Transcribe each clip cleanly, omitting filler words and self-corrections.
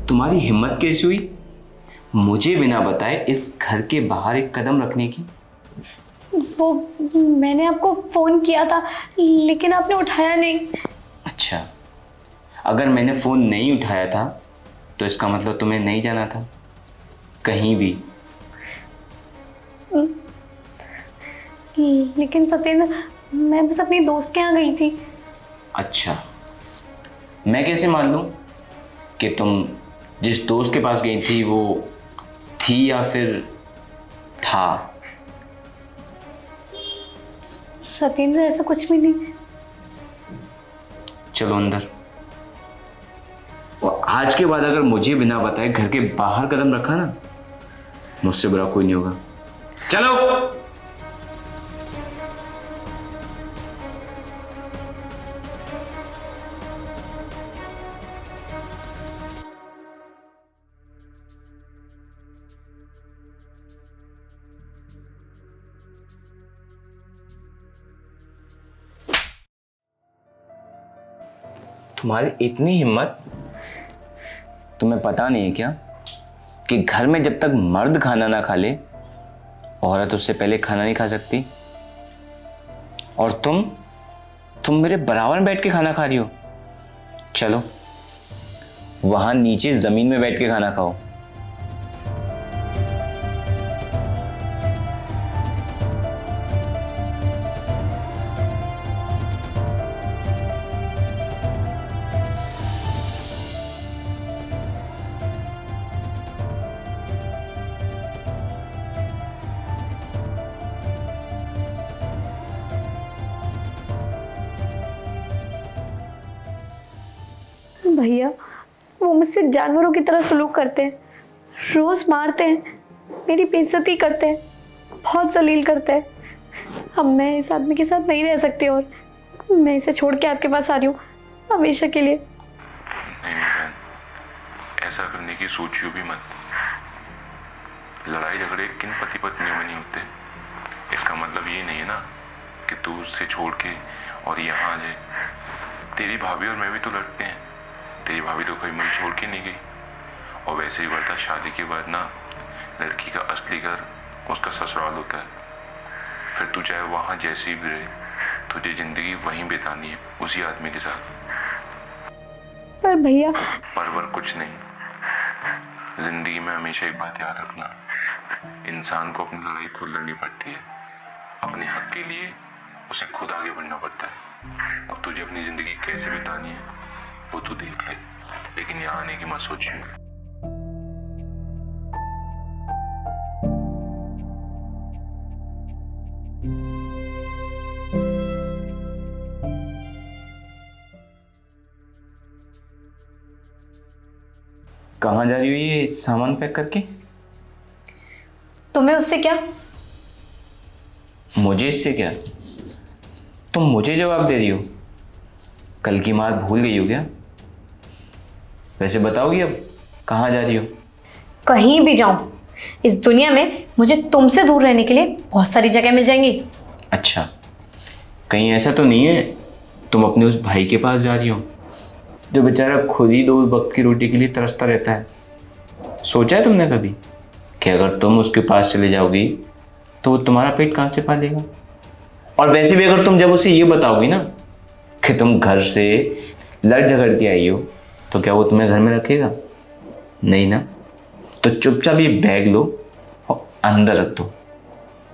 तुम्हारी हिम्मत कैसी हुई मुझे बिना बताए इस घर के बाहर एक कदम रखने की? वो मैंने आपको फोन किया था लेकिन आपने उठाया नहीं। अच्छा, अगर मैंने फोन नहीं उठाया था तो इसका मतलब तुम्हें नहीं जाना था कहीं भी। लेकिन सत्येंद्र, मैं बस अपनी दोस्त के यहाँ गई थी। अच्छा, मैं कैसे मान लूं कि तुम जिस दोस्त के पास गई थी वो थी या फिर था? सत्येंद्र, ऐसा कुछ भी नहीं। चलो अंदर। और आज के बाद अगर मुझे बिना बताए घर के बाहर कदम रखा ना, मुझसे बुरा कोई नहीं होगा। चलो। तुम्हारी इतनी हिम्मत, तुम्हें पता नहीं है क्या कि घर में जब तक मर्द खाना ना खा ले औरत उससे पहले खाना नहीं खा सकती? और तुम मेरे बराबर में बैठ के खाना खा रही हो। चलो वहां नीचे जमीन में बैठ के खाना खाओ। भैया, वो मुझसे जानवरों की तरह सलूक करते हैं, रोज मारते हैं, मेरी बेइज्जती करते हैं, बहुत जलील करते हैं। अब मैं इस आदमी के साथ नहीं रह सकती और मैं इसे छोड़ के आपके पास आ रही हूँ हमेशा के लिए। नहीं बहन, ऐसा करने की सोचियो भी मत। लड़ाई झगड़े किन पति पत्नियों में नहीं होते। इसका मतलब ये नहीं है ना कि तू उससे छोड़ के और यहाँ आ जाए। तेरी भाभी और मैं भी तो लड़ते हैं। तेरी भाभी तो कोई मन छोड़ के नहीं गई। और वैसे ही बढ़ता, शादी के बाद ना लड़की का असली घर उसका ससुराल होता है। फिर तू चाहे वहाँ जैसी भी रहे, तुझे जिंदगी वहीं बितानी है उसी आदमी के साथ। पर भैया, परवर कुछ नहीं। जिंदगी में हमेशा एक बात याद रखना, इंसान को अपनी लड़ाई खुद लड़नी पड़ती है। अपने हक के लिए उसे खुद आगे बढ़ना पड़ता है। अब तुझे अपनी जिंदगी कैसे बितानी है वो तू देख ले, लेकिन यहाँ आने की मत सोचिए। कहाँ जा रही हो ये सामान पैक करके? तुम्हें उससे क्या? मुझे इससे क्या? तुम मुझे जवाब दे रही हो? कल की मार भूल गई हो क्या? वैसे बताओगी अब कहाँ जा रही हो? कहीं भी जाऊं इस दुनिया में मुझे तुमसे दूर रहने के लिए बहुत सारी जगह मिल जाएंगी। अच्छा, कहीं ऐसा तो नहीं है तुम अपने उस भाई के पास जा रही हो जो बेचारा खुद ही 2 वक्त की रोटी के लिए तरसता रहता है? सोचा है तुमने कभी कि अगर तुम उसके पास चले जाओगी तो वो तुम्हारा पेट कहाँ से पालेगा? और वैसे भी अगर तुम जब उसे ये बताओगी ना कि तुम घर से लड़ झगड़ के आई हो तो क्या वो तुम्हें घर में रखेगा? नहीं ना। तो चुपचाप ये बैग लो और अंदर रख दो,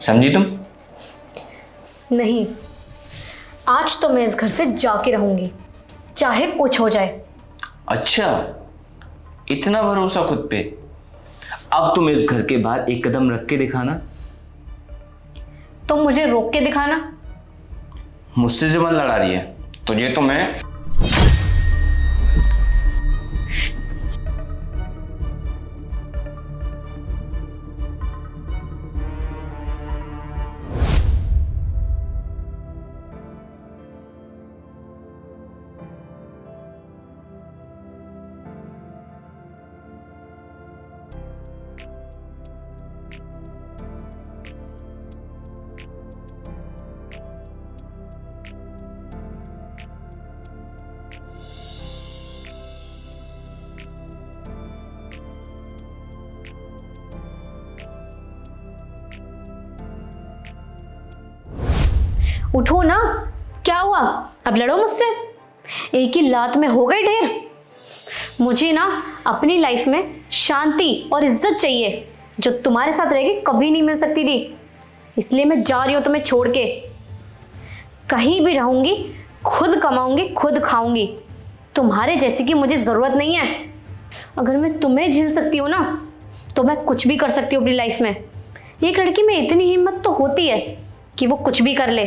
समझी तुम? नहीं, आज तो मैं इस घर से जाके रहूंगी चाहे कुछ हो जाए। अच्छा, इतना भरोसा खुद पे? अब तुम इस घर के बाहर एक कदम रख के दिखाना। तुम मुझे रोक के दिखाना। मुझसे जबान लड़ा रही है तो ये तो मैं उठो ना, क्या हुआ? अब लड़ो मुझसे, एक ही लात में हो गए ढेर। मुझे ना अपनी लाइफ में शांति और इज्जत चाहिए, जो तुम्हारे साथ रह के कभी नहीं मिल सकती थी। इसलिए मैं जा रही हूँ तुम्हें छोड़ के। कहीं भी रहूंगी, खुद कमाऊंगी, खुद खाऊंगी। तुम्हारे जैसी की मुझे जरूरत नहीं है। अगर मैं तुम्हें झेल सकती हूँ ना, तो मैं कुछ भी कर सकती हूँ अपनी लाइफ में। एक लड़की में इतनी हिम्मत तो होती है कि वो कुछ भी कर ले।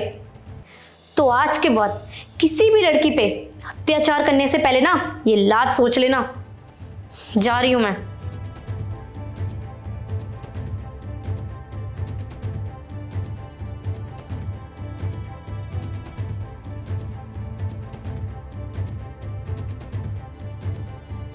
तो आज के बाद किसी भी लड़की पे अत्याचार करने से पहले ना ये लात सोच लेना। जा रही हूँ मैं।